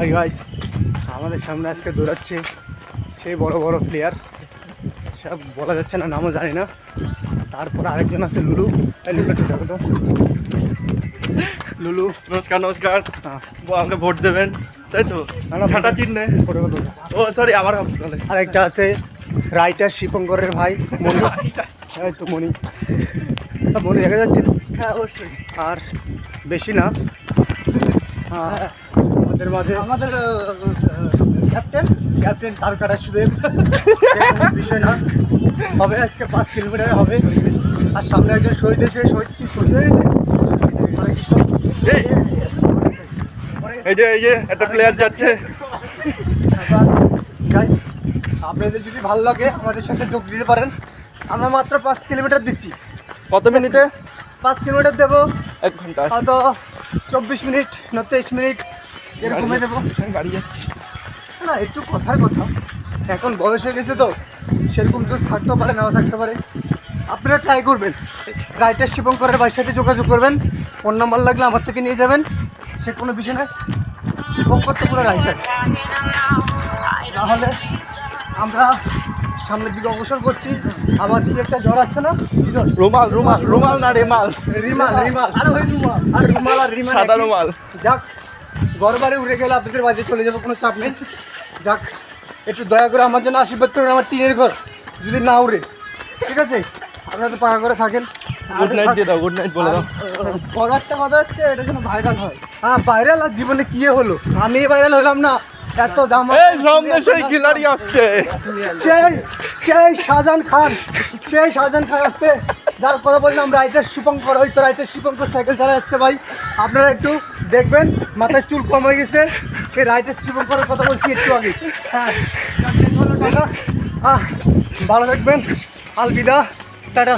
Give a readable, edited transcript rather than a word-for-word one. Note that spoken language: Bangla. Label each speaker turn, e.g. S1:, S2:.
S1: হাই গাইস, আমাদের সামনে আজকে দৌড়াচ্ছে সেই বড় বড় প্লেয়ার, সব বলা যাচ্ছে না, নামও জানি না। তারপর আরেকজন আছে লুলু। লুলু ঠিক আছে তো? লুলু
S2: নমস্কার নমস্কার।
S1: হ্যাঁ,
S2: আমাকে ভোট দেবেন তাই তো? ছাটা চিহ্নে। ও সরি, আমার চলে।
S1: আরেকটা আছে রাইটার শিবঙ্করের ভাই মনি। এই তো মনি, মনি দেখা যাচ্ছে তো?
S2: হ্যাঁ অবশ্যই।
S1: আর বেশি না, আমাদের মাঝে
S2: আমাদের
S1: ক্যাপ্টেন ক্যাপ্টেন তার কাটা সুদেব। বিষয় না, হবে আজকে 5 কিলোমিটার হবে। আর সামনে একজন শহীদ হয়েছে। শহীদ কি শহীদ হয়ে গেছে? হরে কৃষ্ণ।
S2: এই যে একটা প্লেয়ার যাচ্ছে।
S1: গাইস, আপনাদের যদি ভালো লাগে আমাদের সাথে যোগ দিতে পারেন। আমরা মাত্র 5 কিলোমিটার দিচ্ছি।
S2: কত মিনিটে?
S1: 5 কিলোমিটার দেবো
S2: 1 ঘন্টা।
S1: হয়তো 24 মিনিট না 23 মিনিট এরকমই দেবো।
S2: গাড়ি যাচ্ছি
S1: না, একটু কথার কথা, এখন বয়স হয়ে গেছে তো সেরকম জোশ থাকতেও পারে, নাও থাকতে পারে। আপনারা ট্রাই করবেন, রাইটার শিবঙ্করের ভাইয়ের সাথে যোগাযোগ করবেন। ফোন নাম্বার লাগলে আমার থেকে নিয়ে যাবেন, সে কোনো বিষয় না। শিবঙ্কর তো পুরো রাইটার। তাহলে আমরা সামনের দিকে অগ্রসর করছি। আবার কি একটা জ্বর আসছে না? কি জ্বর?
S2: রুমাল রুমাল রুমাল না রেমাল।
S1: রিমাল রিমাল আর ওই রুমাল আর রুমাল আর রিমাল
S2: সাদা
S1: একই।
S2: রুমাল।
S1: যাক, ঘরবাড়ি উড়ে গেলে আপনাদের বাড়িতে চলে যাবো, কোনো চাপ নেই। যাক, একটু দয়া করে আমার জন্য আশীর্বাদ করবেন, আমার টিনের ঘর যদি না উড়ে, ঠিক আছে? আপনারা তো পাকা করে থাকেন।
S2: গুড নাইট দিয়ে দাও, গুড নাইট বলে দাও।
S1: বড় একটা কথা হচ্ছে, এটা যেন ভাইরাল হয়। হ্যাঁ, ভাইরাল আর জীবনে কি হলো, আমি ভাইরাল হলাম না। এত জামা
S2: এই সামনে সেই খিলাড়ি আসছে।
S1: সেই সেই শাহজাহান খান, সেই শাহজাহান খান আসছে, যার কথা বললাম রাইটার শিবঙ্কর। হয়তো রাইটার শিবঙ্কর সাইকেল চালায় আসছে ভাই, আপনারা একটু দেখবেন। মাথায় চুল কম হয়ে গেছে, সেই রাইটার শিবঙ্করের কথা বলছি একটু আগে। হ্যাঁ, টাটা, ভালো থাকবেন, আলবিদা, টাটা।